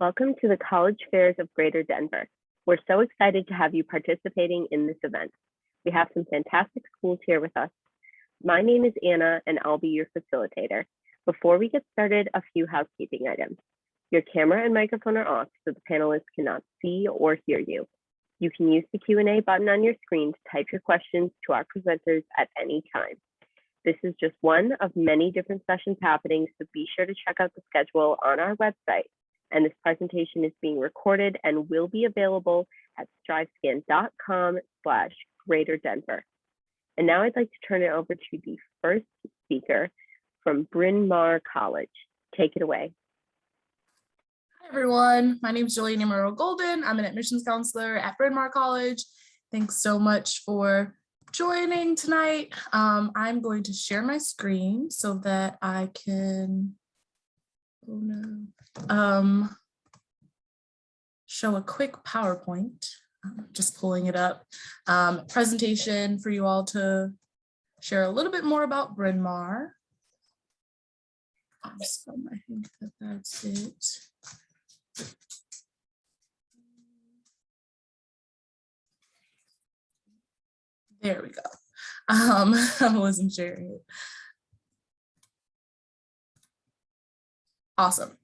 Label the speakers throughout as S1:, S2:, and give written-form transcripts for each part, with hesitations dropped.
S1: Welcome to the College Fairs of Greater Denver. We're so excited to have you participating in this event. We have some fantastic schools here with us. My name is Anna and I'll be your facilitator. Before we get started, a few housekeeping items. Your camera and microphone are off so the panelists cannot see or hear you. You can use the Q&A button on your screen to type your questions to our presenters at any time. This is just one of many different sessions happening, so be sure to check out the schedule on our website. And this presentation is being recorded and will be available at strivescan.com/Greater Denver. And now I'd like to turn it over to the first speaker from Bryn Mawr College. Take it away.
S2: Hi everyone, my name is Julian Emerald Golden. I'm an admissions counselor at Bryn Mawr College. Thanks so much for joining tonight. I'm going to share my screen so that I can show a quick PowerPoint. Just pulling it up. Presentation for you all to share a little bit more about Bryn Mawr. So I think that's it. There we go. I wasn't sharing it. Awesome.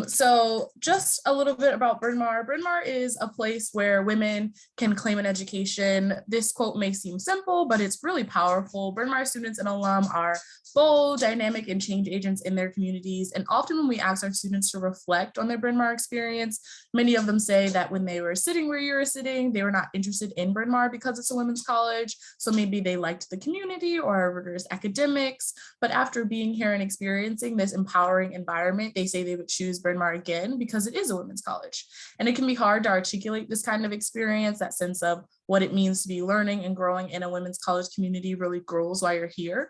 S2: So just a little bit about Bryn Mawr. Bryn Mawr is a place where women can claim an education. This quote may seem simple, but it's really powerful. Bryn Mawr students and alum are bold, dynamic, and change agents in their communities. And often when we ask our students to reflect on their Bryn Mawr experience, many of them say that when they were sitting where you were sitting, they were not interested in Bryn Mawr because it's a women's college. So maybe they liked the community or our rigorous academics, but after being here and experiencing this empowering environment, they say they would choose Bryn Mawr again because it is a women's college. And it can be hard to articulate this kind of experience, that sense of what it means to be learning and growing in a women's college community really grows while you're here.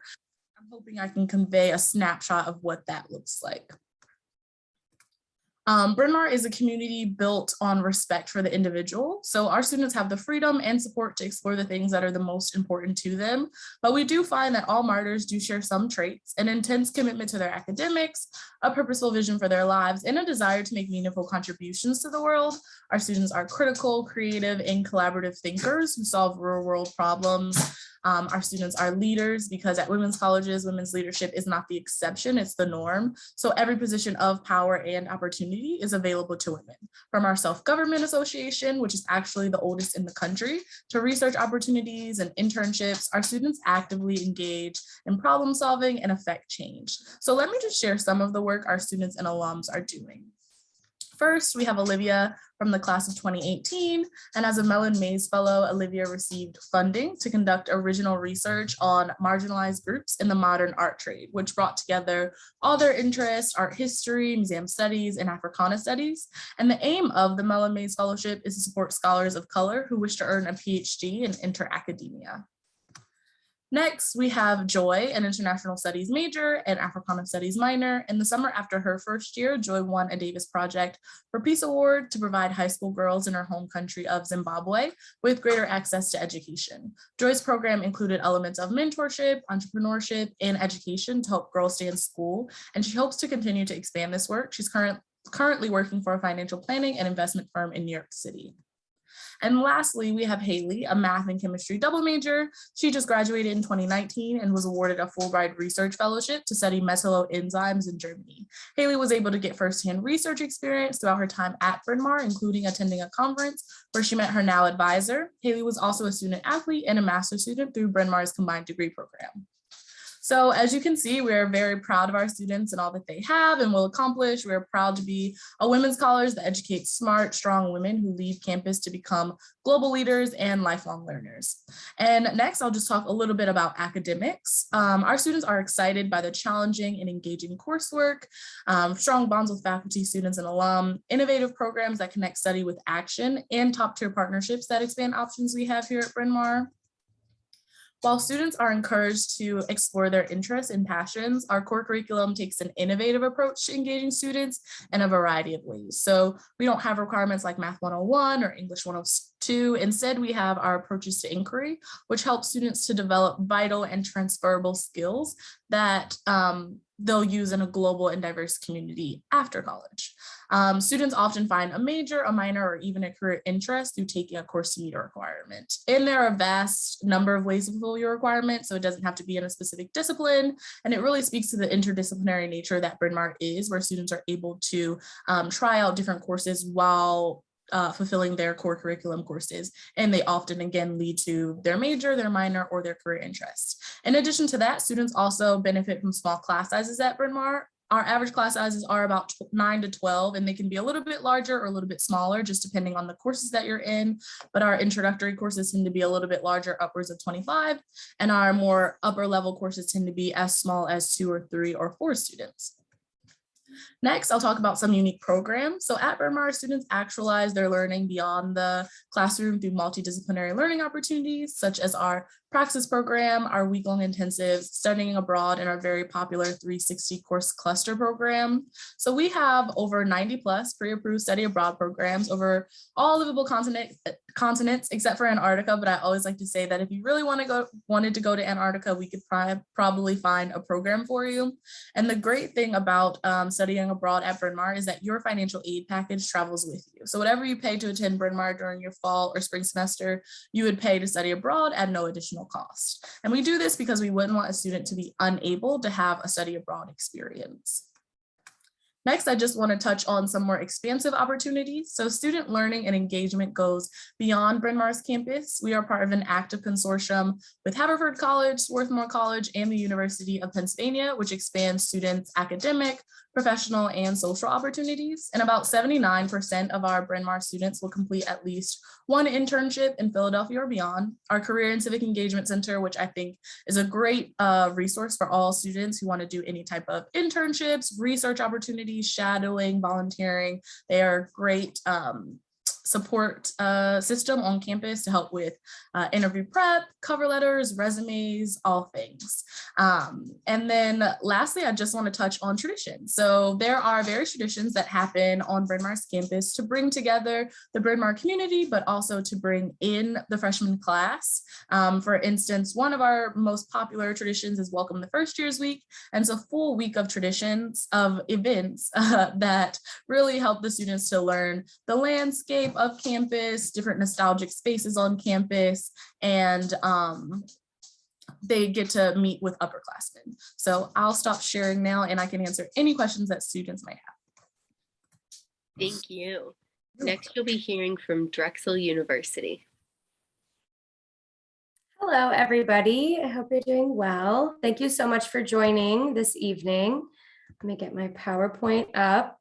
S2: I'm hoping I can convey a snapshot of what that looks like. Bryn Mawr is a community built on respect for the individual. So our students have the freedom and support to explore the things that are the most important to them. But we do find that all martyrs do share some traits: an intense commitment to their academics, a purposeful vision for their lives, and a desire to make meaningful contributions to the world. Our students are critical, creative, and collaborative thinkers who solve real world problems. Our students are leaders because at women's colleges, women's leadership is not the exception, it's the norm. So every position of power and opportunity is available to women. From our self-government association, which is actually the oldest in the country, to research opportunities and internships, our students actively engage in problem solving and affect change. So let me just share some of the work our students and alums are doing. First, we have Olivia from the class of 2018, and as a Mellon Mays Fellow, Olivia received funding to conduct original research on marginalized groups in the modern art trade, which brought together all their interests: art history, museum studies, and Africana studies. And the aim of the Mellon Mays Fellowship is to support scholars of color who wish to earn a PhD and enter academia. Next, we have Joy, an international studies major and Africana studies minor. In the summer after her first year, Joy won a Davis Project for Peace Award to provide high school girls in her home country of Zimbabwe with greater access to education. Joy's program included elements of mentorship, entrepreneurship, and education to help girls stay in school, and she hopes to continue to expand this work. She's currently working for a financial planning and investment firm in New York City. And lastly, we have Haley, a math and chemistry double major. She just graduated in 2019 and was awarded a Fulbright Research Fellowship to study metallo enzymes in Germany. Haley was able to get firsthand research experience throughout her time at Bryn Mawr, including attending a conference where she met her now advisor. Haley was also a student athlete and a master's student through Bryn Mawr's combined degree program. So as you can see, we're very proud of our students and all that they have and will accomplish. We're proud to be a women's college that educates smart, strong women who leave campus to become global leaders and lifelong learners. And next, I'll just talk a little bit about academics. Our students are excited by the challenging and engaging coursework, strong bonds with faculty, students, and alum, innovative programs that connect study with action, and top-tier partnerships that expand options we have here at Bryn Mawr. While students are encouraged to explore their interests and passions, our core curriculum takes an innovative approach to engaging students in a variety of ways. So we don't have requirements like Math 101 or English 102. Instead, we have our approaches to inquiry, which help students to develop vital and transferable skills that they'll use in a global and diverse community after college. Students often find a major, a minor, or even a career interest through taking a course to meet a requirement. And there are a vast number of ways to fulfill your requirement, so it doesn't have to be in a specific discipline. And it really speaks to the interdisciplinary nature that Bryn Mawr is, where students are able to try out different courses while fulfilling their core curriculum courses, and they often again lead to their major, their minor, or their career interests. In addition to that, students also benefit from small class sizes at Bryn Mawr. Our average class sizes are about 9 to 12, and they can be a little bit larger or a little bit smaller, just depending on the courses that you're in. But our introductory courses tend to be a little bit larger, upwards of 25, and our more upper level courses tend to be as small as 2 or 3 or 4 students. Next, I'll talk about some unique programs. So at Bryn Mawr, students actualize their learning beyond the classroom through multidisciplinary learning opportunities, such as our praxis program, our week-long intensives, studying abroad, and our very popular 360 course cluster program. So we have over 90 plus pre-approved study abroad programs over all livable continents except for Antarctica. But I always like to say that if you really wanted to go to Antarctica, we could probably find a program for you. And the great thing about studying abroad at Bryn Mawr is that your financial aid package travels with you. So whatever you pay to attend Bryn Mawr during your fall or spring semester, you would pay to study abroad at no additional cost. And we do this because we wouldn't want a student to be unable to have a study abroad experience. Next, I just want to touch on some more expansive opportunities. So student learning and engagement goes beyond Bryn Mawr's campus. We are part of an active consortium with Haverford College, Swarthmore College, and the University of Pennsylvania, which expands students' academic, professional, and social opportunities. And about 79% of our Bryn Mawr students will complete at least one internship in Philadelphia or beyond. Our Career and Civic Engagement Center, which I think is a great resource for all students who want to do any type of internships, research opportunities, shadowing, volunteering. They are great support system on campus to help with interview prep, cover letters, resumes, all things. And then lastly, I just want to touch on traditions. So there are various traditions that happen on Bryn Mawr's campus to bring together the Bryn Mawr community, but also to bring in the freshman class. For instance, one of our most popular traditions is Welcome the First Years Week. And it's a full week of traditions, of events that really help the students to learn the landscape of campus, different nostalgic spaces on campus, and they get to meet with upperclassmen. So I'll stop sharing now and I can answer any questions that students might have.
S1: Thank you. Next, you'll be hearing from Drexel University.
S3: Hello, everybody. I hope you're doing well. Thank you so much for joining this evening. Let me get my PowerPoint up.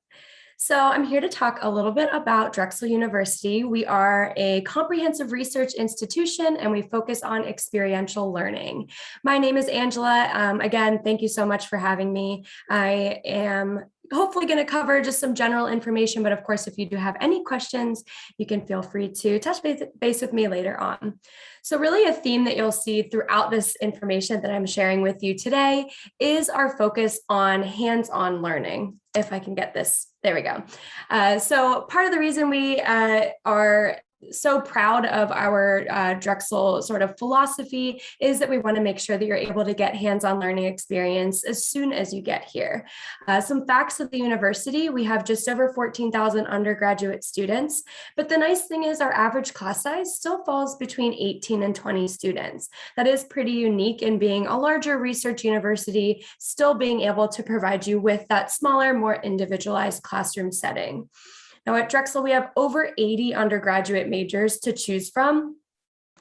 S3: So I'm here to talk a little bit about Drexel University. We are a comprehensive research institution and we focus on experiential learning. My name is Angela. Again, thank you so much for having me. I am hopefully going to cover just some general information, but of course, if you do have any questions, you can feel free to touch base with me later on. So really a theme that you'll see throughout this information that I'm sharing with you today is our focus on hands-on learning. If I can get this, there we go. So part of the reason we are so proud of our Drexel sort of philosophy is that we want to make sure that you're able to get hands-on learning experience as soon as you get here. Some facts of the university: we have just over 14,000 undergraduate students, but the nice thing is our average class size still falls between 18 and 20 students. That is pretty unique in being a larger research university, still being able to provide you with that smaller, more individualized classroom setting. Now at Drexel, we have over 80 undergraduate majors to choose from.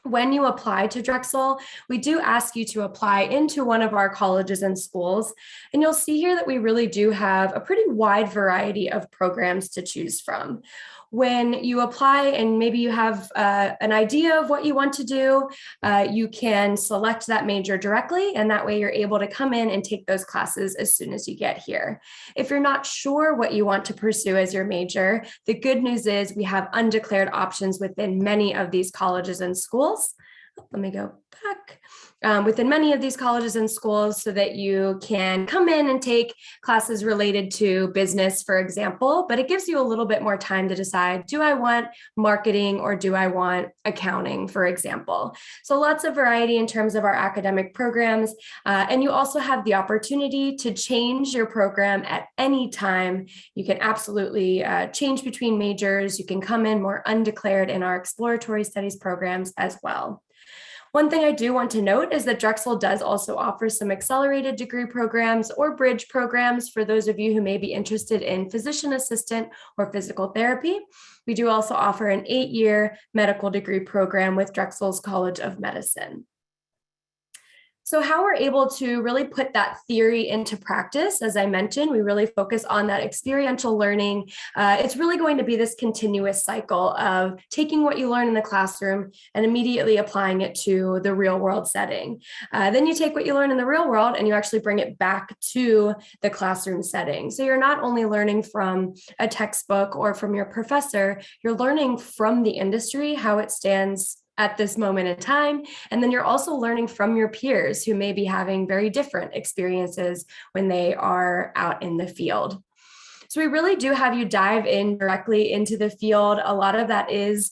S3: When you apply to Drexel, we do ask you to apply into one of our colleges and schools. And you'll see here that we really do have a pretty wide variety of programs to choose from. When you apply and maybe you have an idea of what you want to do, you can select that major directly, and that way you're able to come in and take those classes as soon as you get here. If you're not sure what you want to pursue as your major, the good news is we have undeclared options within many of these colleges and schools. Let me go back. Within many of these colleges and schools so that you can come in and take classes related to business, for example, but it gives you a little bit more time to decide, do I want marketing or do I want accounting, for example? So lots of variety in terms of our academic programs. And you also have the opportunity to change your program at any time. You can absolutely change between majors. You can come in more undeclared in our exploratory studies programs as well. One thing I do want to note is that Drexel does also offer some accelerated degree programs or bridge programs for those of you who may be interested in physician assistant or physical therapy. We do also offer an 8-year medical degree program with Drexel's College of Medicine. So how we're able to really put that theory into practice, as I mentioned, we really focus on that experiential learning. It's really going to be this continuous cycle of taking what you learn in the classroom and immediately applying it to the real world setting. Then you take what you learn in the real world and you actually bring it back to the classroom setting. So you're not only learning from a textbook or from your professor, you're learning from the industry, how it stands at this moment in time. And then you're also learning from your peers who may be having very different experiences when they are out in the field. So we really do have you dive in directly into the field. A lot of that is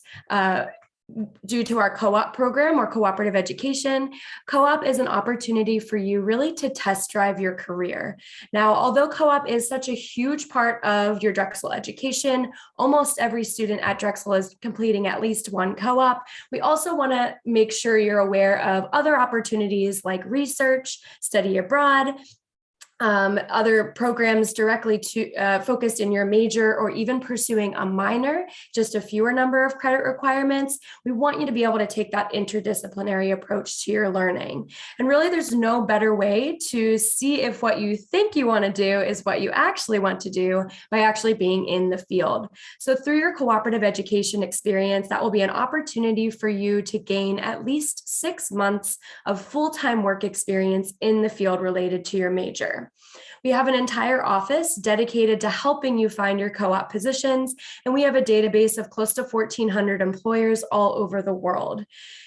S3: due to our co-op program or cooperative education. Co-op is an opportunity for you really to test drive your career. Now, although co-op is such a huge part of your Drexel education, almost every student at Drexel is completing at least one co-op. We also want to make sure you're aware of other opportunities like research, study abroad, other programs directly to focused in your major or even pursuing a minor, just a fewer number of credit requirements. We want you to be able to take that interdisciplinary approach to your learning. And really, there's no better way to see if what you think you want to do is what you actually want to do by actually being in the field. So through your cooperative education experience, that will be an opportunity for you to gain at least 6 months of full-time work experience in the field related to your major. We have an entire office dedicated to helping you find your co-op positions, and we have a database of close to 1,400 employers all over the world.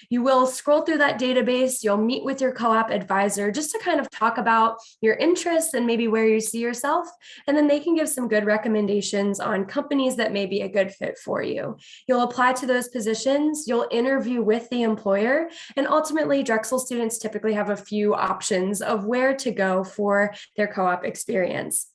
S3: You will scroll through that database, you'll meet with your co-op advisor just to kind of talk about your interests and maybe where you see yourself, and then they can give some good recommendations on companies that may be a good fit for you. You'll apply to those positions, you'll interview with the employer, and ultimately Drexel students typically have a few options of where to go for their co-op experience.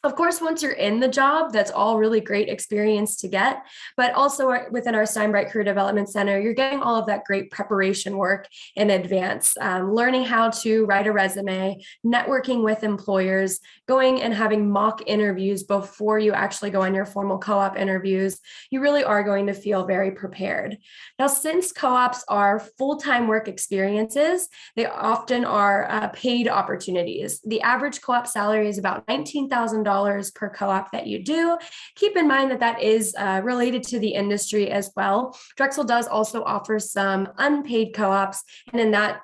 S3: Of course, once you're in the job, that's all really great experience to get, but also within our Steinbright Career Development Center, you're getting all of that great preparation work in advance, learning how to write a resume, networking with employers, going and having mock interviews before you actually go on your formal co-op interviews. You really are going to feel very prepared. Now, since co-ops are full-time work experiences, they often are paid opportunities. The average co-op salary is about $19,000 per co-op that you do. Keep in mind that that is related to the industry as well. Drexel does also offer some unpaid co-ops, and in that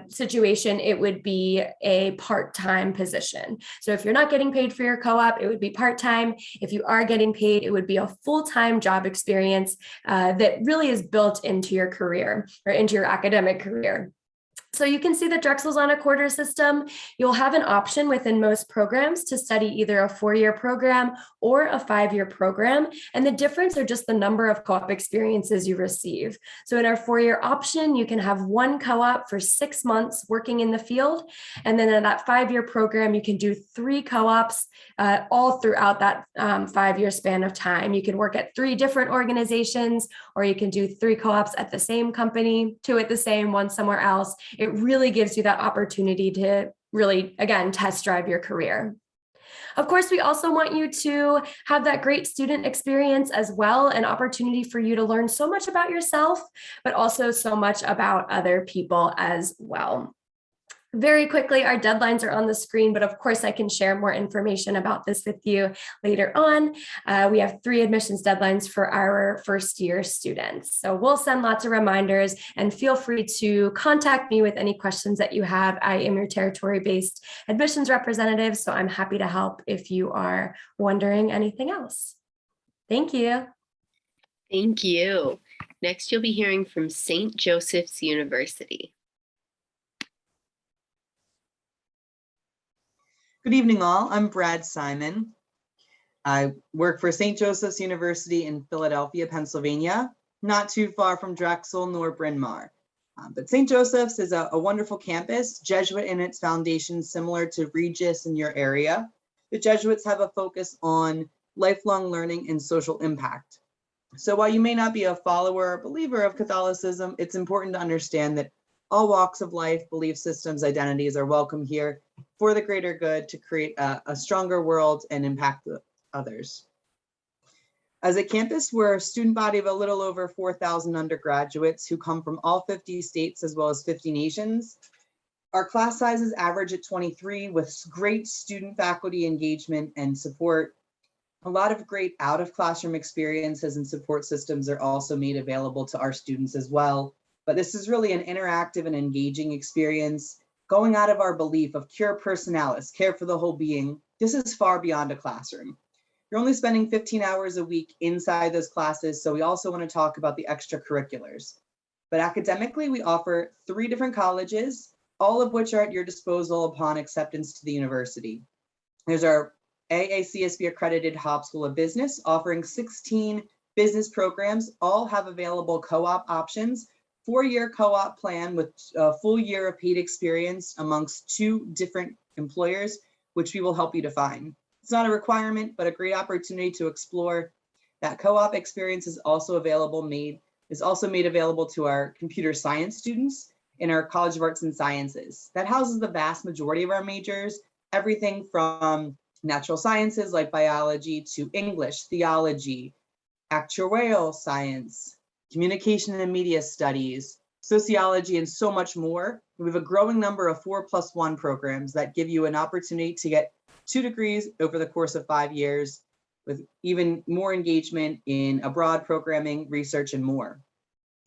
S3: situation, it would be a part-time position. So if you're not getting paid for your co-op, it would be part-time. If you are getting paid, it would be a full-time job experience that really is built into your career or into your academic career. So you can see that Drexel's on a quarter system. You'll have an option within most programs to study either a 4-year program or a 5-year program. And the difference are just the number of co-op experiences you receive. So in our 4-year option, you can have 1 co-op for 6 months working in the field. And then in that 5-year program, you can do 3 co-ops all throughout that 5-year span of time. You can work at 3 different organizations, or you can do 3 co-ops at the same company, 2 at the same, 1 somewhere else. It really gives you that opportunity to really, again, test drive your career. Of course, we also want you to have that great student experience as well, an opportunity for you to learn so much about yourself, but also so much about other people as well. Very quickly, our deadlines are on the screen, but of course I can share more information about this with you later on. We have 3 admissions deadlines for our first year students. So we'll send lots of reminders, and feel free to contact me with any questions that you have. I am your territory-based admissions representative, so I'm happy to help if you are wondering anything else. Thank you.
S1: Thank you.
S4: Next, you'll be hearing from St. Joseph's University.
S5: Good evening, all. I'm Brad Simon. I work for St. Joseph's University in Philadelphia, Pennsylvania, not too far from Drexel nor Bryn, Mawr. But St. Joseph's is a wonderful campus, Jesuit in its foundation, similar to Regis in your area. The Jesuits have a focus on lifelong learning and social impact. So while you may not be a follower or believer of Catholicism, it's important to understand that all walks of life, belief systems, identities are welcome here for the greater good to create a stronger world and impact others. As a campus, we're a student body of a little over 4,000 undergraduates who come from all 50 states as well as 50 nations. Our class sizes average at 23 with great student faculty engagement and support. A lot of great out of classroom experiences and support systems are also made available to our students as well. But this is really an interactive and engaging experience, going out of our belief of cure personalis, care for the whole being. This is far beyond a classroom. You're only spending 15 hours a week inside those classes, so we also want to talk about the extracurriculars. But academically, we offer 3 different colleges, all of which are at your disposal upon acceptance to the university. There's our AACSB accredited Hobb School of Business, offering 16 business programs, all have available co-op options, 4-year co-op plan with a full year of paid experience amongst 2 different employers, which we will help you define. It's not a requirement, but a great opportunity to explore. That co-op experience is also made available to our computer science students in our College of Arts and Sciences. That houses the vast majority of our majors, everything from natural sciences like biology to English, theology, actuarial science, communication and media studies, sociology, and so much more. We have a growing number of 4+1 programs that give you an opportunity to get 2 degrees over the course of 5 years, with even more engagement in abroad programming, research, and more.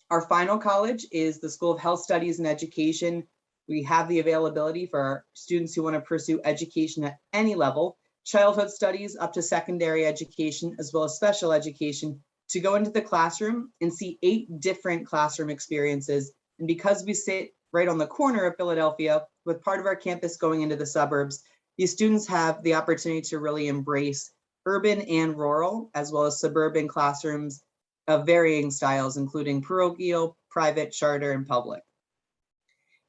S5: Our final college is the School of Health Studies and Education. We have the availability for our students who want to pursue education at any level, childhood studies up to secondary education, as well as special education, to go into the classroom and see 8 different classroom experiences. And because we sit right on the corner of Philadelphia, with part of our campus going into the suburbs, these students have the opportunity to really embrace urban and rural, as well as suburban classrooms of varying styles, including parochial, private, charter, and public.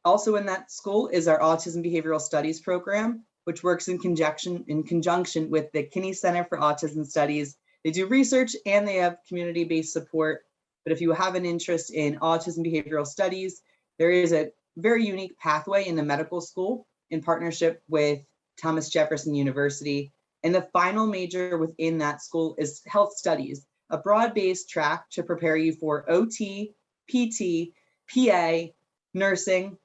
S5: Also in that school is our Autism Behavioral Studies program, which works in conjunction with the Kinney Center for Autism Studies. They do research and they have community-based support. But if you have an interest in autism behavioral studies, there is a very unique pathway in the medical school in partnership with Thomas Jefferson University. And the final major within that school is health studies, a broad-based track to prepare you for OT, PT, PA, nursing,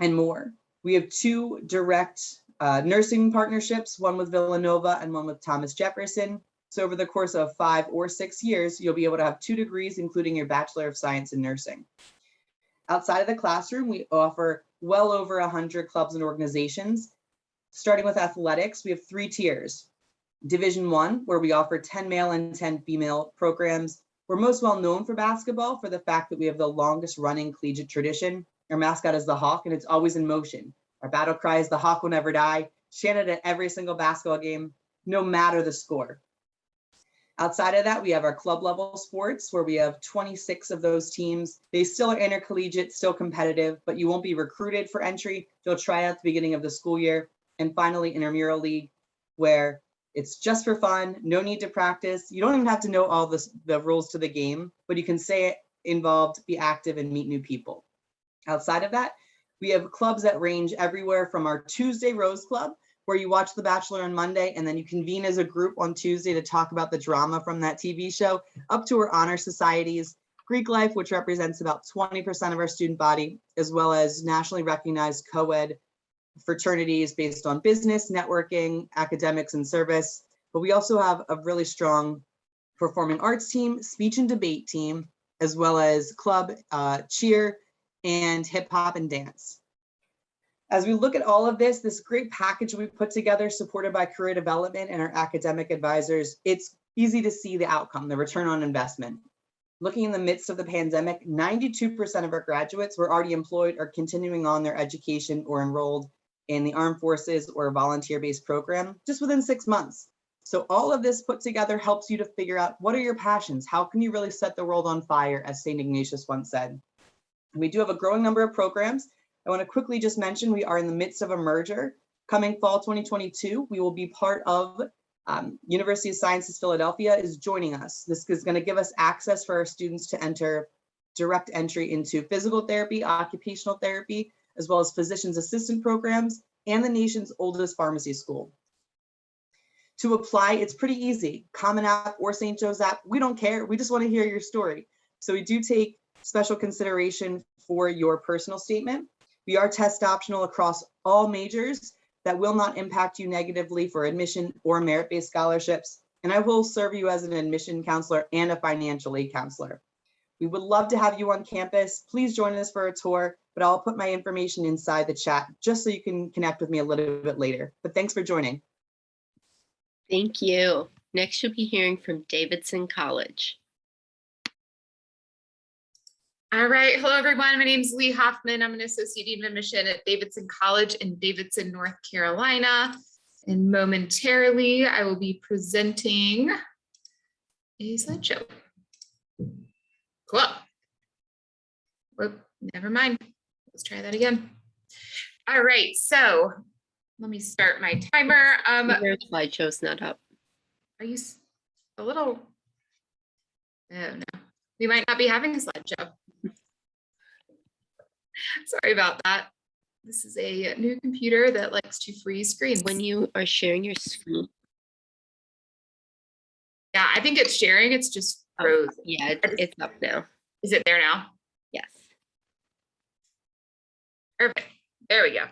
S5: and more. We have 2 direct nursing partnerships, one with Villanova and one with Thomas Jefferson. So over the course of 5 or 6 years, you'll be able to have 2 degrees, including your Bachelor of Science in Nursing. Outside of the classroom, we offer well over 100 clubs and organizations. Starting with athletics, we have 3 tiers. Division 1, where we offer 10 male and 10 female programs. We're most well known for basketball for the fact that we have the longest running collegiate tradition. Our mascot is the Hawk, and it's always in motion. Our battle cry is "The Hawk will never die," chanted at every single basketball game, no matter the score. Outside of that, we have our club level sports, where we have 26 of those teams. They still are intercollegiate, still competitive, but you won't be recruited for entry. You'll try out at the beginning of the school year. And finally, intramural league, where it's just for fun, no need to practice. You don't even have to know all the rules to the game, but you can stay involved, be active, and meet new people. Outside of that, we have clubs that range everywhere from our Tuesday Rose Club, where you watch The Bachelor on Monday, and then you convene as a group on Tuesday to talk about the drama from that TV show, up to our honor societies, Greek Life, which represents about 20% of our student body, as well as nationally recognized co-ed fraternities based on business, networking, academics, and service. But we also have a really strong performing arts team, speech and debate team, as well as club, cheer, and hip hop and dance. As we look at all of this great package we put together, supported by career development and our academic advisors, it's easy to see the outcome, the return on investment. Looking in the midst of the pandemic, 92% of our graduates were already employed or continuing on their education or enrolled in the armed forces or volunteer-based program just within 6 months. So all of this put together helps you to figure out what are your passions? How can you really set the world on fire, as St. Ignatius once said? And we do have a growing number of programs. I want to quickly just mention we are in the midst of a merger. Coming fall 2022, we will be part of University of Sciences Philadelphia is joining us. This is going to give us access for our students to enter direct entry into physical therapy, occupational therapy, as well as physician's assistant programs and the nation's oldest pharmacy school. To apply, it's pretty easy. Common App or St. Joe's app, we don't care. We just want to hear your story. So we do take special consideration for your personal statement. We are test optional across all majors. That will not impact you negatively for admission or merit-based scholarships. And I will serve you as an admission counselor and a financial aid counselor. We would love to have you on campus. Please join us for a tour, but I'll put my information inside the chat just so you can connect with me a little bit later. But thanks for joining.
S4: Thank you. Next, you'll be hearing from Davidson College.
S6: All right. Hello, everyone. My name is Lee Hoffman. I'm an associate dean of admission at Davidson College in Davidson, North Carolina. And momentarily, I will be presenting a slideshow. Cool. Whoop, never mind. Let's try that again. All right. So let me start my timer.
S4: Your slideshow's not up.
S6: Are you a little? Oh, no. We might not be having a slideshow. Sorry about that. This is a new computer that likes to freeze screens.
S4: When you are sharing your screen.
S6: Yeah, I think it's sharing. It's just froze.
S4: Yeah, it's up now.
S6: Is it there now?
S4: Yes.
S6: Perfect. There we go.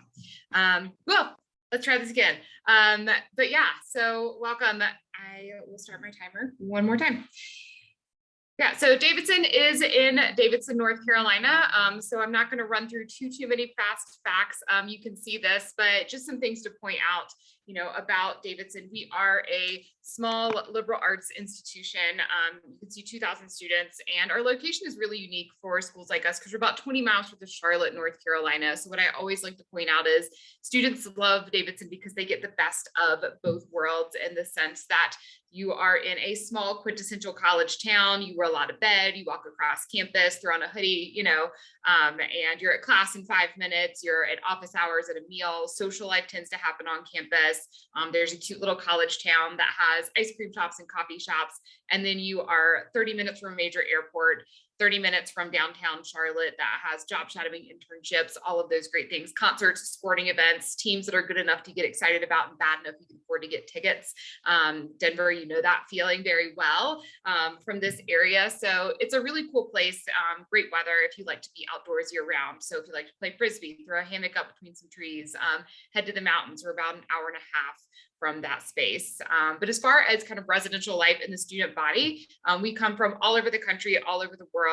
S6: Well, let's try this again. But yeah, so welcome. I will start my timer one more time. Yeah, so Davidson is in Davidson, North Carolina. So I'm not going to run through too many fast facts. You can see this, but just some things to point out, about Davidson. We are a small liberal arts institution. You can see 2,000 students, and our location is really unique for schools like us because we're about 20 miles from Charlotte, North Carolina. So what I always like to point out is students love Davidson because they get the best of both worlds, in the sense that you are in a small quintessential college town. You wear a lot of bed, you walk across campus, throw on a hoodie, and you're at class in 5 minutes, you're at office hours at a meal. Social life tends to happen on campus. There's a cute little college town that has ice cream shops and coffee shops. And then you are 30 minutes from a major airport, 30 minutes from downtown Charlotte that has job shadowing, internships, all of those great things, concerts, sporting events, teams that are good enough to get excited about and bad enough you can afford to get tickets. Denver, you know that feeling very well from this area. So it's a really cool place, great weather if you like to be outdoors year round. So if you like to play Frisbee, throw a hammock up between some trees, head to the mountains. We're about an hour and a half from that space. But as far as kind of residential life in the student body, we come from all over the country, all over the world.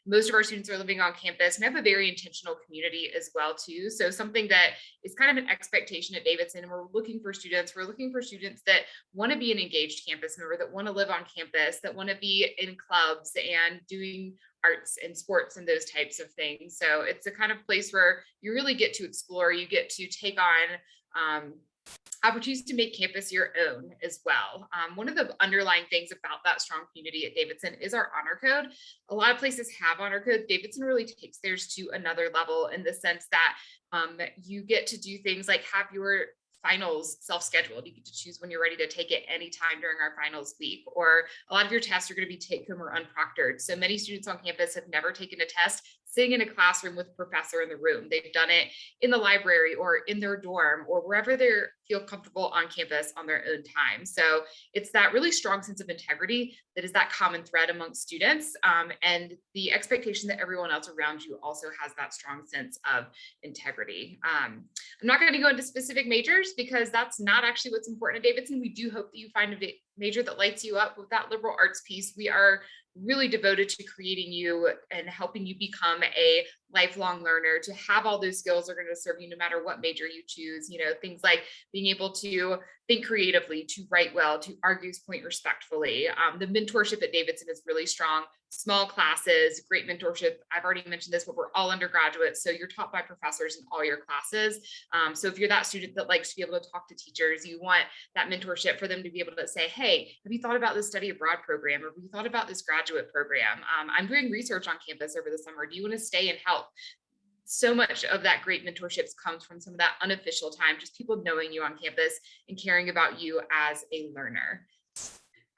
S6: Most of our students are living on campus, and we have a very intentional community as well too. So something that is kind of an expectation at Davidson, and we're looking for students that want to be an engaged campus member, that want to live on campus, that want to be in clubs and doing arts and sports and those types of things. So it's a kind of place where you really get to explore, you get to take on opportunities to make campus your own as well. One of the underlying things about that strong community at Davidson is our honor code. A lot of places have honor codes. Davidson really takes theirs to another level, in the sense that you get to do things like have your finals self-scheduled. You get to choose when you're ready to take it anytime during our finals week, or a lot of your tests are going to be take home or unproctored. So many students on campus have never taken a test sitting in a classroom with a professor in the room. They've done it in the library or in their dorm or wherever they feel comfortable on campus on their own time. So it's that really strong sense of integrity that is that common thread amongst students, and the expectation that everyone else around you also has that strong sense of integrity. I'm not going to go into specific majors because that's not actually what's important at Davidson. We do hope that you find major that lights you up, with that liberal arts piece, we are really devoted to creating you and helping you become a lifelong learner, to have all those skills are going to serve you no matter what major you choose. You know, things like being able to think creatively, to write well, to argue point respectfully. The mentorship at Davidson is really strong. Small classes, great mentorship. I've already mentioned this, but we're all undergraduates, so you're taught by professors in all your classes. So if you're that student that likes to be able to talk to teachers, you want that mentorship for them to be able to say, hey, have you thought about this study abroad program, or have you thought about this graduate program? I'm doing research on campus over the summer. Do you want to stay and help? So much of that great mentorships comes from some of that unofficial time, just people knowing you on campus and caring about you as a learner.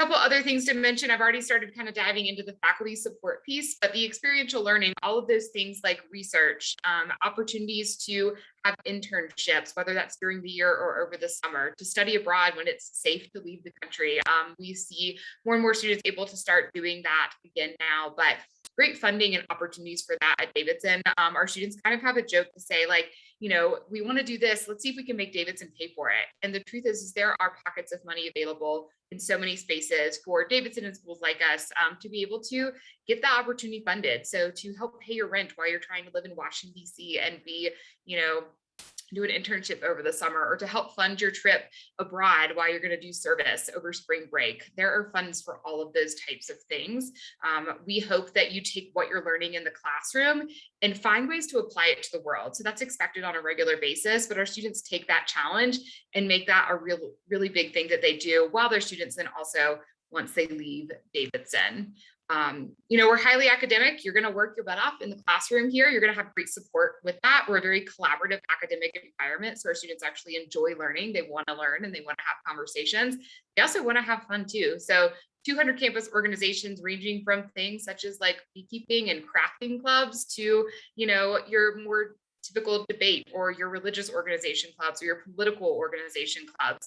S6: A couple other things to mention. I've already started kind of diving into the faculty support piece, but the experiential learning, all of those things like research, opportunities to have internships, whether that's during the year or over the summer, to study abroad when it's safe to leave the country. We see more and more students able to start doing that again now, but great funding and opportunities for that at Davidson. Our students kind of have a joke to say, like, you know, we want to do this, let's see if we can make Davidson pay for it. And the truth is there are pockets of money available in so many spaces for Davidson and schools like us to be able to get that opportunity funded. So to help pay your rent while you're trying to live in Washington, D.C. and be, you know, do an internship over the summer, or to help fund your trip abroad while you're going to do service over spring break. There are funds for all of those types of things. We hope that you take what you're learning in the classroom and find ways to apply it to the world. So that's expected on a regular basis, but our students take that challenge and make that a really big thing that they do while they're students, and also once they leave Davidson. You know, we're highly academic. You're going to work your butt off in the classroom here. You're going to have great support with that. We're a very collaborative academic environment, so our students actually enjoy learning. They want to learn and they want to have conversations. They also want to have fun too. So 200 campus organizations, ranging from things such as like beekeeping and crafting clubs to, you know, your more typical debate or your religious organization clubs or your political organization clubs.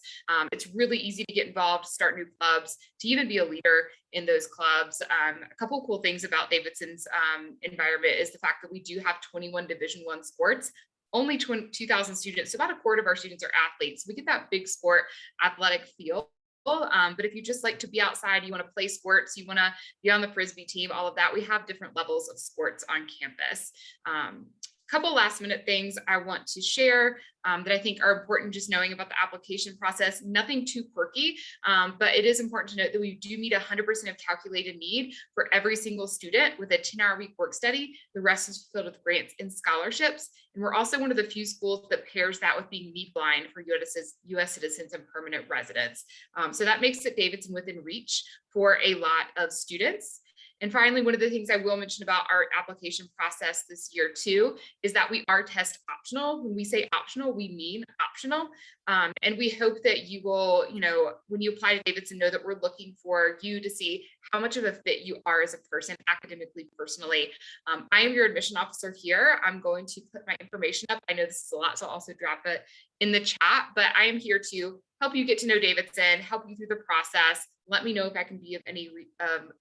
S6: It's really easy to get involved, start new clubs, to even be a leader in those clubs. A couple of cool things about Davidson's environment is the fact that we do have 21 Division I sports, only 2,000 students. So about a quarter of our students are athletes. We get that big sport athletic feel. But if you just like to be outside, you want to play sports, you want to be on the Frisbee team, all of that, we have different levels of sports on campus. Couple last minute things I want to share that I think are important just knowing about the application process. Nothing too quirky, but it is important to note that we do meet 100% of calculated need for every single student with a 10-hour-week work study. The rest is filled with grants and scholarships. And we're also one of the few schools that pairs that with being need blind for U.S. citizens and permanent residents. So that makes it Davidson within reach for a lot of students. And finally, one of the things I will mention about our application process this year too, is that we are test optional. When we say optional, we mean optional. And we hope that you will, you know, when you apply to Davidson, know that we're looking for you to see how much of a fit you are as a person, academically, personally. I am your admission officer here. I'm going to put my information up. I know this is a lot, so I'll also drop it in the chat, but I am here to help you get to know Davidson, help you through the process. Let me know if I can be of any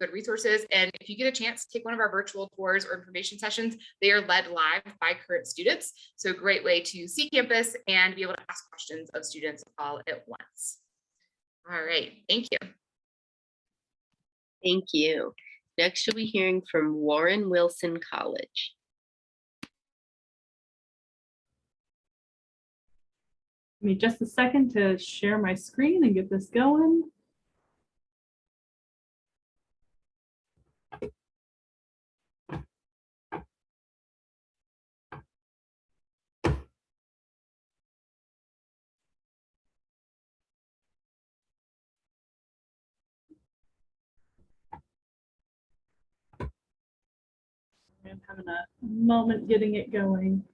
S6: good resources. And if you get a chance to take one of our virtual tours or information sessions, they are led live by current students. So a great way to see campus and be able to ask questions of students all at once. All right, thank you.
S4: Thank you. Next, you'll be hearing from Warren Wilson College.
S7: Give me just a second to share my screen and get this going. I'm having a moment getting it going.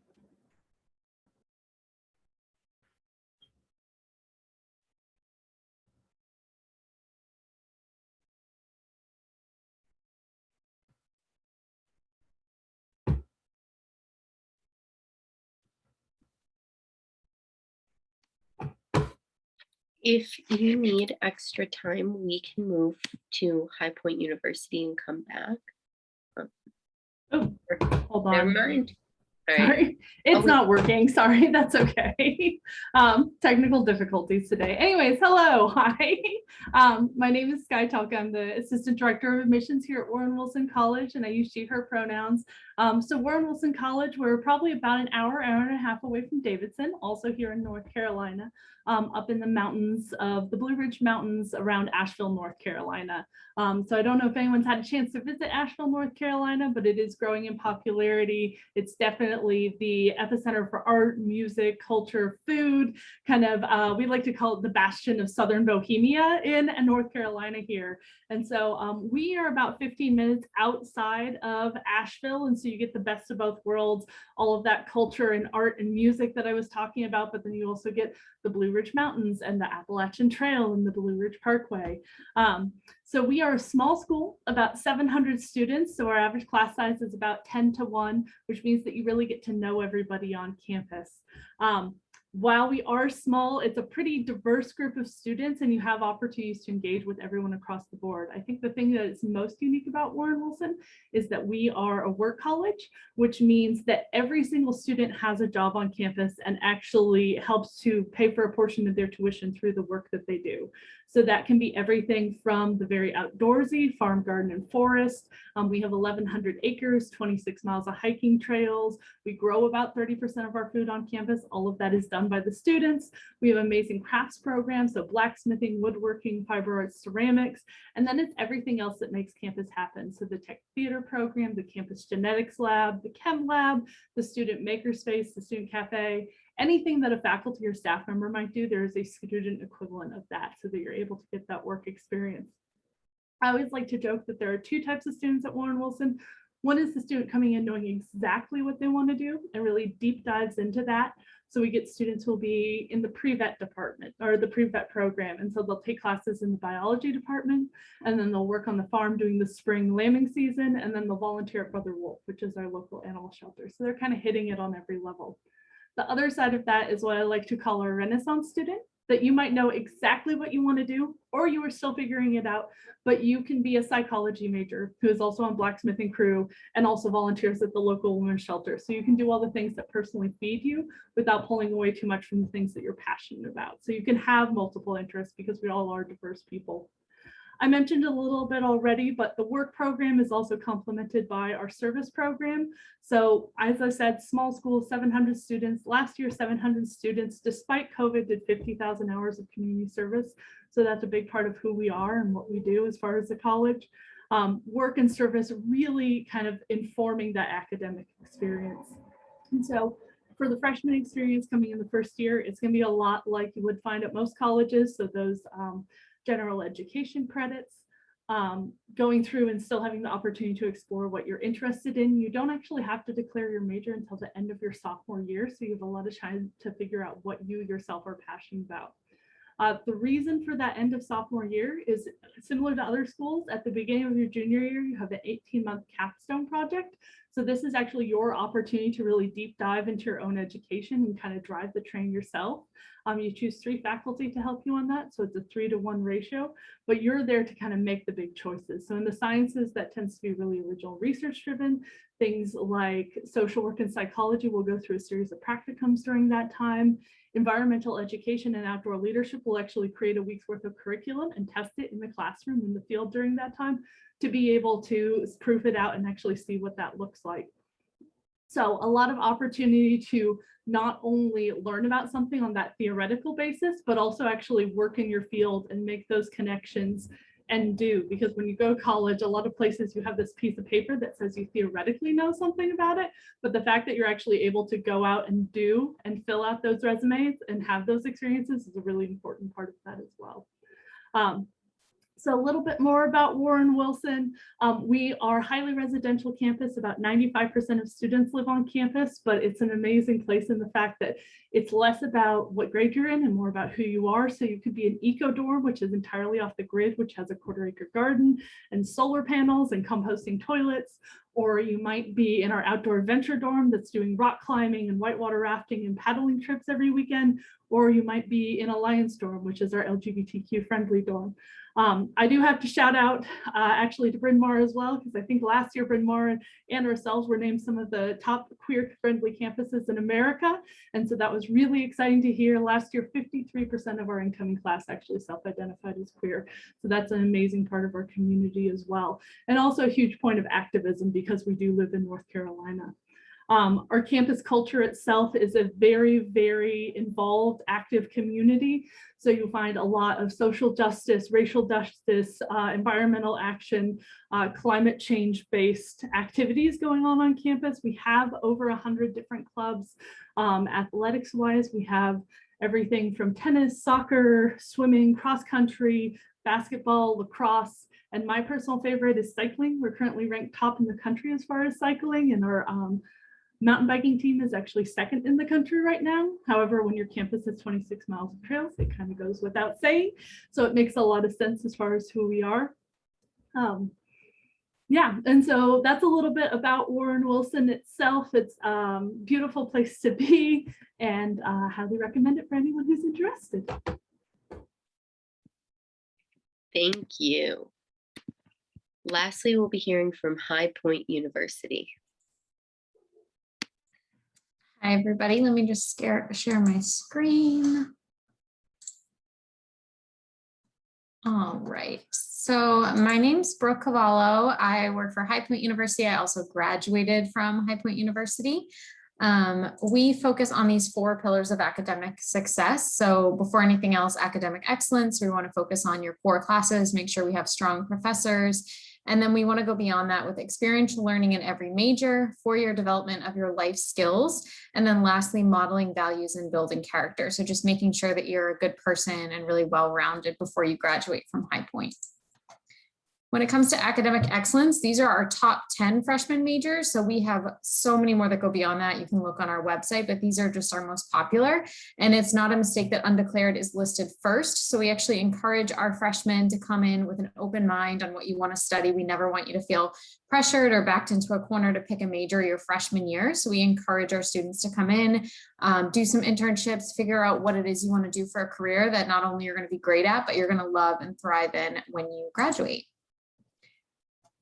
S4: If you need extra time, we can move to High Point University and come back.
S7: Oh, hold on.
S4: Never mind. All right.
S7: Sorry, it's
S4: we-
S7: not working. Sorry, that's okay. Technical difficulties today. Anyways, hello, hi. My name is Sky Talk. I'm the Assistant Director of Admissions here at Warren Wilson College, and I use she, her pronouns. So Warren Wilson College, we're probably about an hour and a half away from Davidson, also here in North Carolina, up in the mountains of the Blue Ridge Mountains around Asheville, North Carolina. So I don't know if anyone's had a chance to visit Asheville, North Carolina, but it is growing in popularity. It's definitely the epicenter for art, music, culture, food, kind of, we like to call it the bastion of Southern Bohemia in North Carolina here. And so we are about 15 minutes outside of Asheville. And so you get the best of both worlds, all of that culture and art and music that I was talking about, but then you also get the Blue Ridge Mountains and the Appalachian Trail and the Blue Ridge Parkway. So we are a small school, about 700 students. So our average class size is about 10 to 1, which means that you really get to know everybody on campus. While we are small, it's a pretty diverse group of students and you have opportunities to engage with everyone across the board. I think the thing that is most unique about Warren Wilson is that we are a work college, which means that every single student has a job on campus and actually helps to pay for a portion of their tuition through the work that they do. So that can be everything from the very outdoorsy, farm, garden, and forest. We have 1,100 acres, 26 miles of hiking trails. We grow about 30% of our food on campus. All of that is done by the students. We have amazing crafts programs, so blacksmithing, woodworking, fiber arts, ceramics, and then it's everything else that makes campus happen. So the tech theater program, the campus genetics lab, the chem lab, the student makerspace, the student cafe, anything that a faculty or staff member might do, there is a student equivalent of that so that you're able to get that work experience. I always like to joke that there are two types of students at Warren Wilson. One is the student coming in knowing exactly what they want to do and really deep dives into that. So we get students who will be in the pre-vet department or the pre-vet program. And so they'll take classes in the biology department, and then they'll work on the farm doing the spring lambing season, and then they'll volunteer at Brother Wolf, which is our local animal shelter. So they're kind of hitting it on every level. The other side of that is what I like to call a Renaissance student, that you might know exactly what you want to do, or you are still figuring it out, but you can be a psychology major who is also on blacksmithing crew and also volunteers at the local women's shelter. So you can do all the things that personally feed you without pulling away too much from the things that you're passionate about. So you can have multiple interests because we all are diverse people. I mentioned a little bit already, but the work program is also complemented by our service program. So as I said, small school, 700 students. Last year, 700 students, despite COVID, did 50,000 hours of community service. So that's a big part of who we are and what we do as far as the college. Work and service really kind of informing that academic experience. And so for the freshman experience coming in the first year, it's going to be a lot like you would find at most colleges. So those general education credits, going through and still having the opportunity to explore what you're interested in. You don't actually have to declare your major until the end of your sophomore year, so you have a lot of time to figure out what you yourself are passionate about. The reason for that end of sophomore year is similar to other schools. At the beginning of your junior year, you have an 18-month capstone project. So this is actually your opportunity to really deep dive into your own education and kind of drive the train yourself. You choose 3 faculty to help you on that. So it's a 3-to-1 ratio, but you're there to kind of make the big choices. So in the sciences, that tends to be really original research driven. Things like social work and psychology will go through a series of practicums during that time. Environmental education and outdoor leadership will actually create a week's worth of curriculum and test it in the classroom in the field during that time to be able to proof it out and actually see what that looks like. So a lot of opportunity to not only learn about something on that theoretical basis, but also actually work in your field and make those connections and do, because when you go to college, a lot of places you have this piece of paper that says you theoretically know something about it, but the fact that you're actually able to go out and do and fill out those resumes and have those experiences is a really important part of that as well. So a little bit more about Warren Wilson. We are a highly residential campus. About 95% of students live on campus, but it's an amazing place in the fact that it's less about what grade you're in and more about who you are. So you could be an eco dorm, which is entirely off the grid, which has a 1/4-acre garden and solar panels and composting toilets. Or you might be in our outdoor adventure dorm that's doing rock climbing and whitewater rafting and paddling trips every weekend. Or you might be in a Lions dorm, which is our LGBTQ friendly dorm. I do have to shout out actually to Bryn Mawr as well, because I think last year Bryn Mawr and ourselves were named some of the top queer-friendly campuses in America. And so that was really exciting to hear. Last year, 53% of our incoming class actually self-identified as queer. So that's an amazing part of our community as well. And also a huge point of activism because we do live in North Carolina. Our campus culture itself is a very, very involved, active community. So you'll find a lot of social justice, racial justice, environmental action, climate change-based activities going on campus. We have over 100 different clubs. Athletics-wise, we have everything from tennis, soccer, swimming, cross-country, basketball, lacrosse, and my personal favorite is cycling. We're currently ranked top in the country as far as cycling, and our mountain biking team is actually second in the country right now. However, when your campus has 26 miles of trails, it kind of goes without saying. So it makes a lot of sense as far as who we are. Yeah, and so that's a little bit about Warren Wilson itself. It's a beautiful place to be, and highly recommend it for anyone who's interested.
S4: Thank you. Lastly, we'll be hearing from High Point University.
S8: Hi, everybody. Let me just share my screen. All right. So my name's Brooke Cavallo. I work for High Point University. I also graduated from High Point University. We focus on these 4 pillars of academic success. So before anything else, academic excellence, we want to focus on your core classes, make sure we have strong professors. And then we want to go beyond that with experiential learning in every major, 4-year development of your life skills. And then lastly, modeling values and building character. So just making sure that you're a good person and really well-rounded before you graduate from High Point. When it comes to academic excellence, these are our top 10 freshman majors. So we have so many more that go beyond that. You can look on our website, but these are just our most popular. And it's not a mistake that undeclared is listed first. So we actually encourage our freshmen to come in with an open mind on what you want to study. We never want you to feel pressured or backed into a corner to pick a major your freshman year. So we encourage our students to come in, do some internships, figure out what it is you want to do for a career that not only you're going to be great at, but you're going to love and thrive in when you graduate.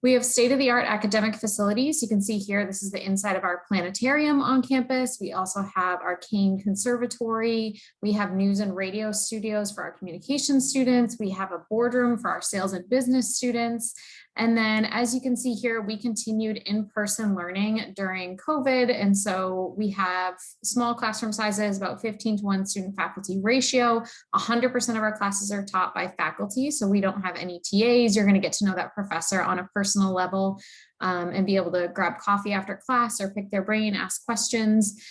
S8: We have state-of-the-art academic facilities. You can see here, this is the inside of our planetarium on campus. We also have our Kane Conservatory. We have news and radio studios for our communication students. We have a boardroom for our sales and business students. And then as you can see here, we continued in-person learning during COVID. And so we have small classroom sizes, about 15:1 student faculty ratio. 100% of our classes are taught by faculty. So we don't have any TAs. You're going to get to know that professor on a personal level and be able to grab coffee after class or pick their brain, ask questions.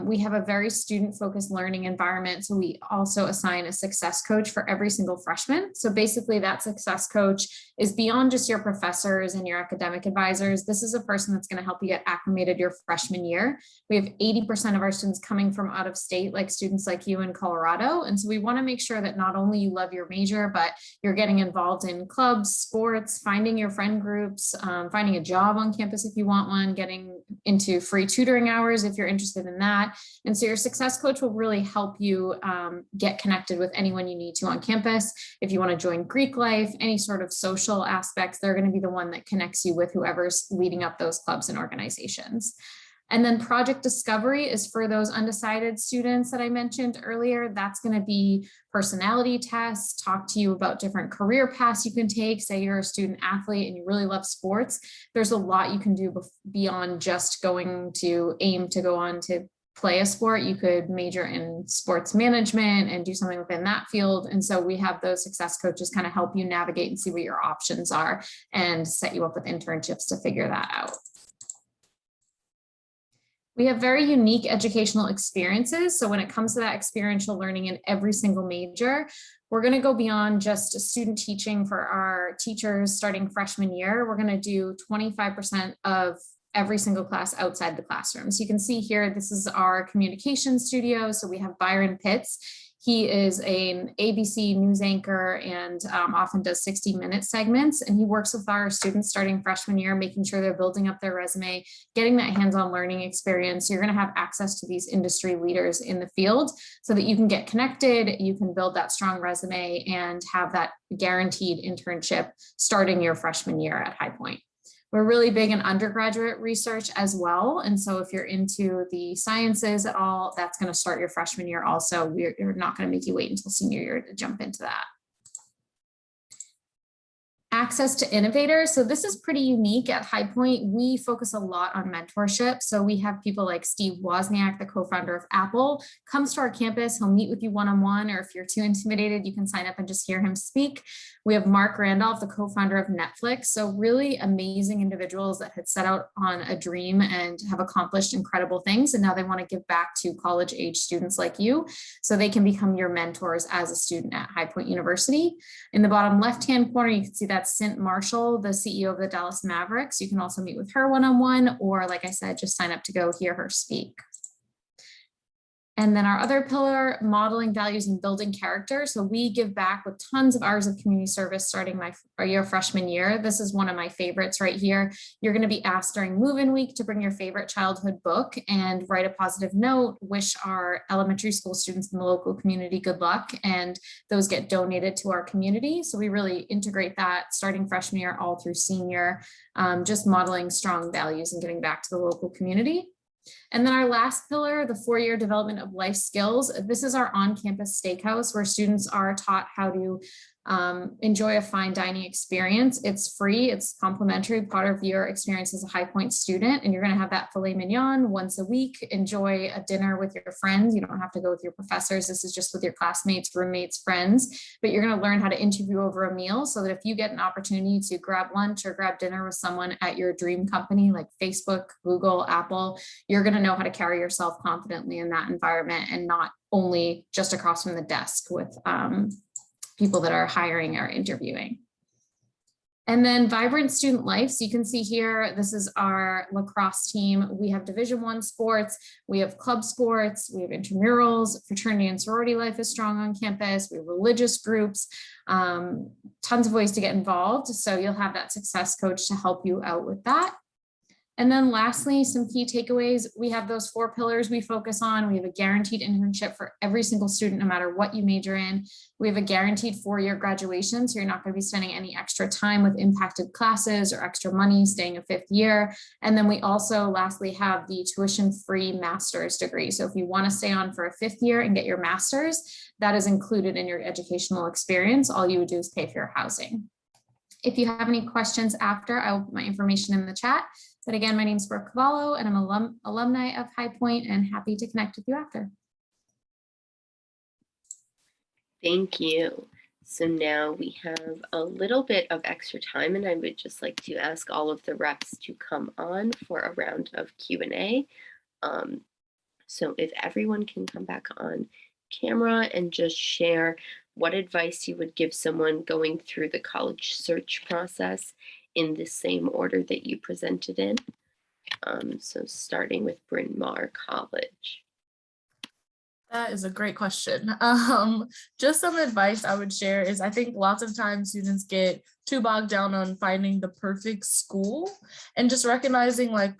S8: We have a very student-focused learning environment. So we also assign a success coach for every single freshman. So basically that success coach is beyond just your professors and your academic advisors. This is a person that's going to help you get acclimated your freshman year. We have 80% of our students coming from out of state, like students like you in Colorado. And so we want to make sure that not only you love your major, but you're getting involved in clubs, sports, finding your friend groups, finding a job on campus if you want one, getting into free tutoring hours if you're interested in that. And so your success coach will really help you get connected with anyone you need to on campus. If you want to join Greek life, any sort of social aspects, they're going to be the one that connects you with whoever's leading up those clubs and organizations. And then project discovery is for those undecided students that I mentioned earlier. That's going to be personality tests, talk to you about different career paths you can take. Say you're a student athlete and you really love sports. There's a lot you can do beyond just going to aim to go on to play a sport. You could major in sports management and do something within that field. And so we have those success coaches kind of help you navigate and see what your options are and set you up with internships to figure that out. We have very unique educational experiences. So when it comes to that experiential learning in every single major, we're going to go beyond just student teaching for our teachers starting freshman year. We're going to do 25% of every single class outside the classroom. So you can see here, this is our communication studio. So we have Byron Pitts. He is an ABC news anchor and often does 60-minute segments. And he works with our students starting freshman year, making sure they're building up their resume, getting that hands-on learning experience. You're going to have access to these industry leaders in the field so that you can get connected, you can build that strong resume and have that guaranteed internship starting your freshman year at High Point. We're really big in undergraduate research as well. And so if you're into the sciences at all, that's going to start your freshman year also. We're not going to make you wait until senior year to jump into that. Access to innovators. So this is pretty unique at High Point. We focus a lot on mentorship. So we have people like Steve Wozniak, the co-founder of Apple, comes to our campus. He'll meet with you one-on-one, or if you're too intimidated, you can sign up and just hear him speak. We have Mark Randolph, the co-founder of Netflix. So really amazing individuals that had set out on a dream and have accomplished incredible things. And now they want to give back to college age students like you, so they can become your mentors as a student at High Point University. In the bottom left-hand corner, you can see that Cint Marshall, the CEO of the Dallas Mavericks. You can also meet with her one-on-one, or like I said, just sign up to go hear her speak. And then our other pillar, modeling values and building character. So we give back with tons of hours of community service starting your freshman year. This is one of my favorites right here. You're going to be asked during move-in week to bring your favorite childhood book and write a positive note, wish our elementary school students in the local community good luck, and those get donated to our community. So we really integrate that starting freshman year all through senior, just modeling strong values and giving back to the local community. And then our last pillar, the 4-year development of life skills. This is our on-campus steakhouse where students are taught how to enjoy a fine dining experience. It's free, it's complimentary, part of your experience as a High Point student. And you're going to have that filet mignon once a week. Enjoy a dinner with your friends. You don't have to go with your professors. This is just with your classmates, roommates, friends. But you're going to learn how to interview over a meal, so that if you get an opportunity to grab lunch or grab dinner with someone at your dream company like Facebook, Google, Apple, you're going to know how to carry yourself confidently in that environment, and not only just across from the desk with people that are hiring or interviewing. And then vibrant student life. So you can see here, this is our lacrosse team. We have Division I sports, we have club sports, we have intramurals, fraternity and sorority life is strong on campus, we have religious groups, tons of ways to get involved. So you'll have that success coach to help you out with that. And then lastly, some key takeaways. We have those 4 pillars we focus on. We have a guaranteed internship for every single student, no matter what you major in. We have a guaranteed 4-year graduation, so you're not going to be spending any extra time with impacted classes or extra money staying a 5th year. And then we also lastly have the tuition-free master's degree. So if you want to stay on for a 5th year and get your master's, that is included in your educational experience. All you would do is pay for your housing. If you have any questions after, I will put my information in the chat. But again, my name is Brooke Cavallo, and I'm alumni of High Point, and happy to connect with you after.
S4: Thank you. So now we have a little bit of extra time, and I would just like to ask all of the reps to come on for a round of Q&A. So if everyone can come back on camera and just share what advice you would give someone going through the college search process in the same order that you presented in. So starting with Bryn Mawr College.
S2: That is a great question. Just some advice I would share is, I think lots of times students get too bogged down on finding the perfect school, and just recognizing, like,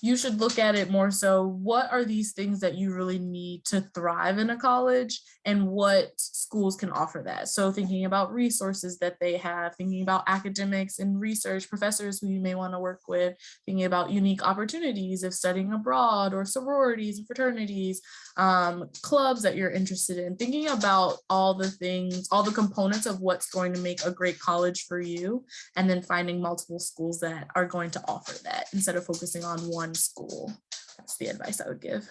S2: you should look at it more so, what are these things that you really need to thrive in a college, and what schools can offer that? So thinking about resources that they have, thinking about academics and research professors who you may want to work with, thinking about unique opportunities of studying abroad, or sororities and fraternities, clubs that you're interested in, thinking about all the things, all the components of what's going to make a great college for you, and then finding multiple schools that are going to offer that instead of focusing on one school. That's the advice I would give.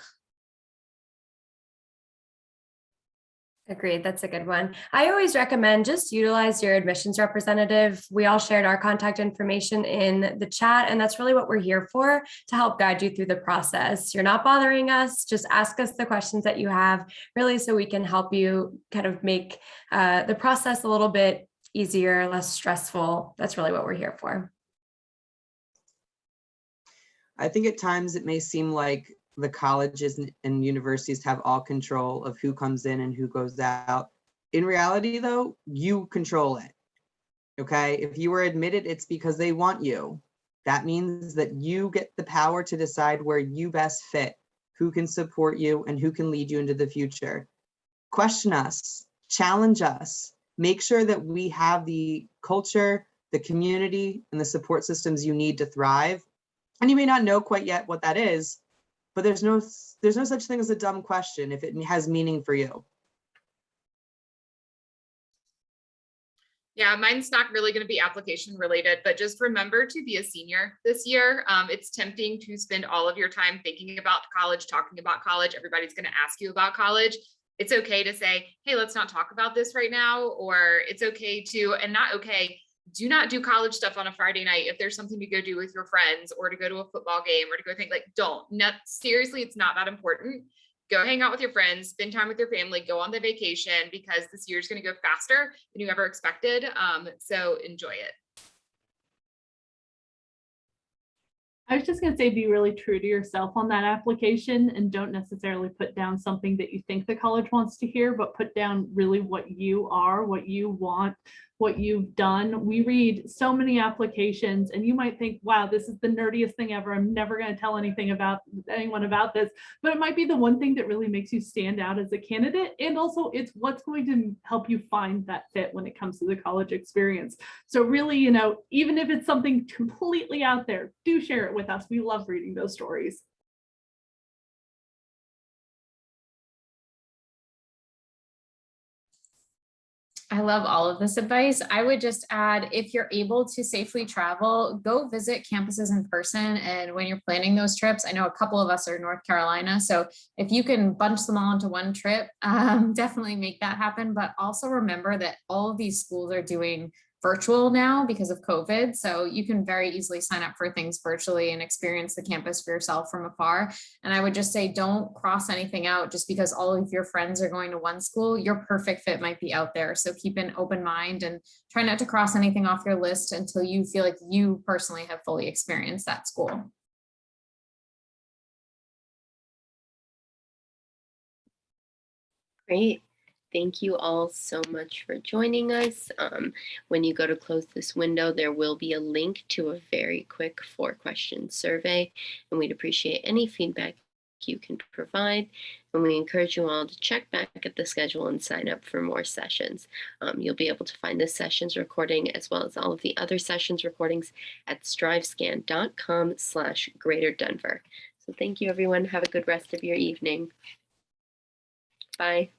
S3: Agreed. That's a good one. I always recommend just utilize your admissions representative. We all shared our contact information in the chat, and that's really what we're here for, to help guide you through the process. You're not bothering us. Just ask us the questions that you have, really, so we can help you kind of make the process a little bit easier, less stressful. That's really what we're here for.
S5: I think at times it may seem like the colleges and universities have all control of who comes in and who goes out. In reality, though, you control it. Okay, if you were admitted, it's because they want you. That means that you get the power to decide where you best fit, who can support you, and who can lead you into the future. Question us, challenge us, make sure that we have the culture, the community, and the support systems you need to thrive. And you may not know quite yet what that is, but there's no such thing as a dumb question if it has meaning for you.
S6: Yeah, mine's not really going to be application related, but just remember to be a senior this year. It's tempting to spend all of your time thinking about college, talking about college. Everybody's going to ask you about college. It's okay to say, hey, let's not talk about this right now. Or it's okay to, and not okay, do not do college stuff on a Friday night if there's something to go do with your friends or to go to a football game or to go think, like, don't. Seriously, it's not that important. Go hang out with your friends, spend time with your family, go on the vacation, because this year's going to go faster than you ever expected. So enjoy it.
S7: I was just going to say, be really true to yourself on that application and don't necessarily put down something that you think the college wants to hear, but put down really what you are, what you want, what you've done. We read so many applications and you might think, wow, this is the nerdiest thing ever. I'm never going to tell anything about anyone about this, but it might be the one thing that really makes you stand out as a candidate. And also it's what's going to help you find that fit when it comes to the college experience. So really, you know, even if it's something completely out there, do share it with us. We love reading those stories.
S8: I love all of this advice. I would just add, if you're able to safely travel, go visit campuses in person. And when you're planning those trips, I know a couple of us are in North Carolina. So if you can bunch them all into one trip, definitely make that happen. But also remember that all of these schools are doing virtual now because of COVID. So you can very easily sign up for things virtually and experience the campus for yourself from afar. And I would just say, don't cross anything out just because all of your friends are going to one school. Your perfect fit might be out there. So keep an open mind and try not to cross anything off your list until you feel like you personally have fully experienced that school.
S4: Great. Thank you all so much for joining us. When you go to close this window, there will be a link to a very quick 4-question survey, and we'd appreciate any feedback you can provide. And we encourage you all to check back at the schedule and sign up for more sessions. You'll be able to find this session's recording as well as all of the other sessions recordings at strivescan.com/greaterdenver. So thank you, everyone. Have a good rest of your evening. Bye.